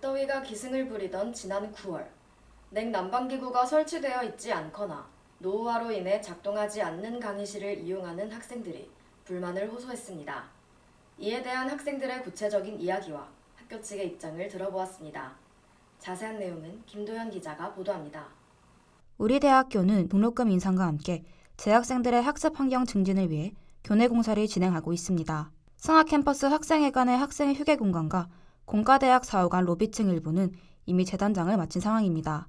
더위가 기승을 부리던 지난 9월, 냉난방기구가 설치되어 있지 않거나 노후화로 인해 작동하지 않는 강의실을 이용하는 학생들이 불만을 호소했습니다. 이에 대한 학생들의 구체적인 이야기와 학교 측의 입장을 들어보았습니다. 자세한 내용은 김도현 기자가 보도합니다. 우리 대학교는 등록금 인상과 함께 재학생들의 학습 환경 증진을 위해 교내 공사를 진행하고 있습니다. 승하캠퍼스 학생회관의 학생 휴게 공간과 공과대학 4호관 로비층 일부는 이미 재단장을 마친 상황입니다.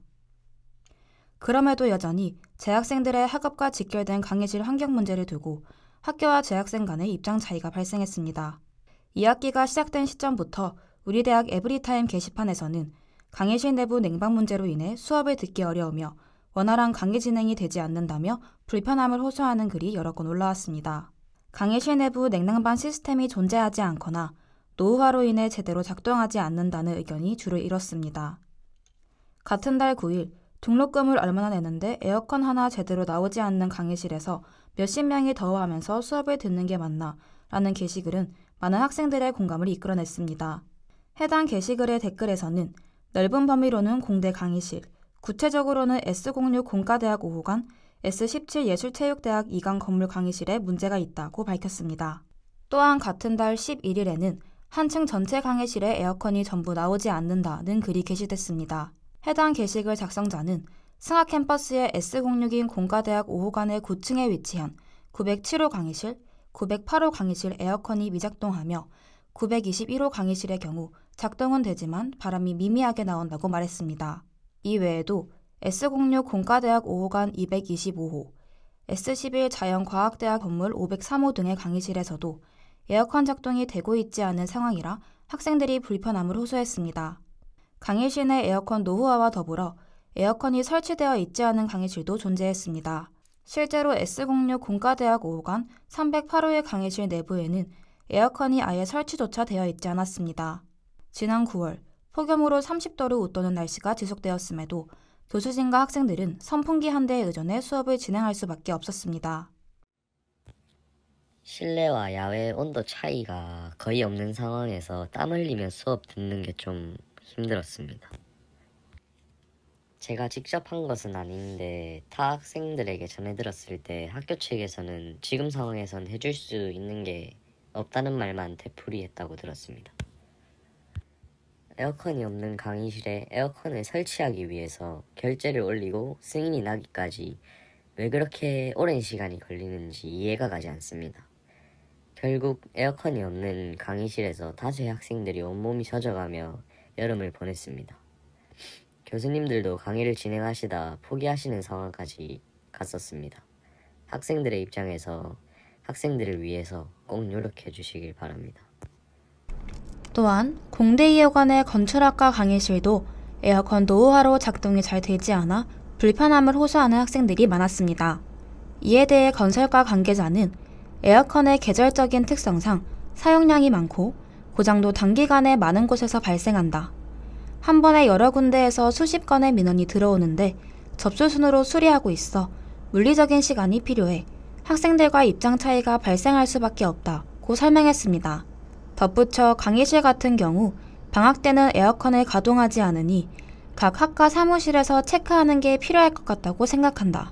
그럼에도 여전히 재학생들의 학업과 직결된 강의실 환경 문제를 두고 학교와 재학생 간의 입장 차이가 발생했습니다. 2학기가 시작된 시점부터 우리 대학 에브리타임 게시판에서는 강의실 내부 냉방 문제로 인해 수업을 듣기 어려우며 원활한 강의 진행이 되지 않는다며 불편함을 호소하는 글이 여러 건 올라왔습니다. 강의실 내부 냉난방 시스템이 존재하지 않거나 노후화로 인해 제대로 작동하지 않는다는 의견이 주를 이뤘습니다. 같은 달 9일 등록금을 얼마나 내는데 에어컨 하나 제대로 나오지 않는 강의실에서 몇십 명이 더워하면서 수업을 듣는 게 맞나? 라는 게시글은 많은 학생들의 공감을 이끌어냈습니다. 해당 게시글의 댓글에서는 넓은 범위로는 공대 강의실, 구체적으로는 S06 공과대학 5호관, S17 예술체육대학 2강 건물 강의실에 문제가 있다고 밝혔습니다. 또한 같은 달 11일에는 한 층 전체 강의실에 에어컨이 전부 나오지 않는다는 글이 게시됐습니다. 해당 게시글 작성자는 승하캠퍼스의 S06인 공과대학 5호관의 9층에 위치한 907호 강의실, 908호 강의실 에어컨이 미작동하며 921호 강의실의 경우 작동은 되지만 바람이 미미하게 나온다고 말했습니다. 이 외에도 S06 공과대학 5호관 225호, S11 자연과학대학 건물 503호 등의 강의실에서도 에어컨 작동이 되고 있지 않은 상황이라 학생들이 불편함을 호소했습니다. 강의실 내 에어컨 노후화와 더불어 에어컨이 설치되어 있지 않은 강의실도 존재했습니다. 실제로 S06 공과대학 5호관 308호의 강의실 내부에는 에어컨이 아예 설치조차 되어 있지 않았습니다. 지난 9월, 폭염으로 30도를 웃도는 날씨가 지속되었음에도 교수진과 학생들은 선풍기 한 대에 의존해 수업을 진행할 수밖에 없었습니다. 실내와 야외 온도 차이가 거의 없는 상황에서 땀 흘리며 수업 듣는 게 좀 힘들었습니다. 제가 직접 한 것은 아닌데 타 학생들에게 전해 들었을 때 학교 측에서는 지금 상황에선 해줄 수 있는 게 없다는 말만 되풀이했다고 들었습니다. 에어컨이 없는 강의실에 에어컨을 설치하기 위해서 결제를 올리고 승인이 나기까지 왜 그렇게 오랜 시간이 걸리는지 이해가 가지 않습니다. 결국 에어컨이 없는 강의실에서 다수의 학생들이 온몸이 젖어가며 여름을 보냈습니다. 교수님들도 강의를 진행하시다 포기하시는 상황까지 갔었습니다. 학생들의 입장에서 학생들을 위해서 꼭 노력해 주시길 바랍니다. 또한 공대 2호관의 건축학과 강의실도 에어컨 노후화로 작동이 잘 되지 않아 불편함을 호소하는 학생들이 많았습니다. 이에 대해 건설과 관계자는 에어컨의 계절적인 특성상 사용량이 많고 고장도 단기간에 많은 곳에서 발생한다. 한 번에 여러 군데에서 수십 건의 민원이 들어오는데 접수 순으로 수리하고 있어 물리적인 시간이 필요해 학생들과 입장 차이가 발생할 수밖에 없다고 설명했습니다. 덧붙여 강의실 같은 경우 방학 때는 에어컨을 가동하지 않으니 각 학과 사무실에서 체크하는 게 필요할 것 같다고 생각한다.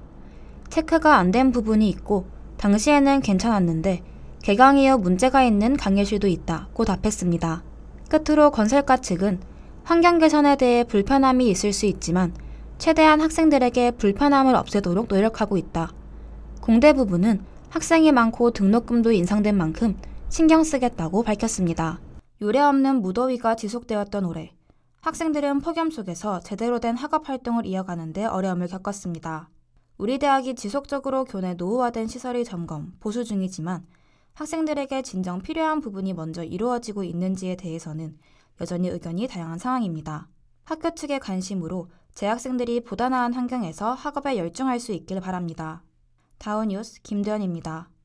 체크가 안 된 부분이 있고 당시에는 괜찮았는데 개강 이후 문제가 있는 강의실도 있다고 답했습니다. 끝으로 건설과 측은 환경 개선에 대해 불편함이 있을 수 있지만 최대한 학생들에게 불편함을 없애도록 노력하고 있다. 공대 부부는 학생이 많고 등록금도 인상된 만큼 신경 쓰겠다고 밝혔습니다. 유례없는 무더위가 지속되었던 올해, 학생들은 폭염 속에서 제대로 된 학업 활동을 이어가는 데 어려움을 겪었습니다. 우리 대학이 지속적으로 교내 노후화된 시설을 점검, 보수 중이지만 학생들에게 진정 필요한 부분이 먼저 이루어지고 있는지에 대해서는 여전히 의견이 다양한 상황입니다. 학교 측의 관심으로 재학생들이 보다 나은 환경에서 학업에 열중할 수 있길 바랍니다. 다우뉴스 김도현입니다.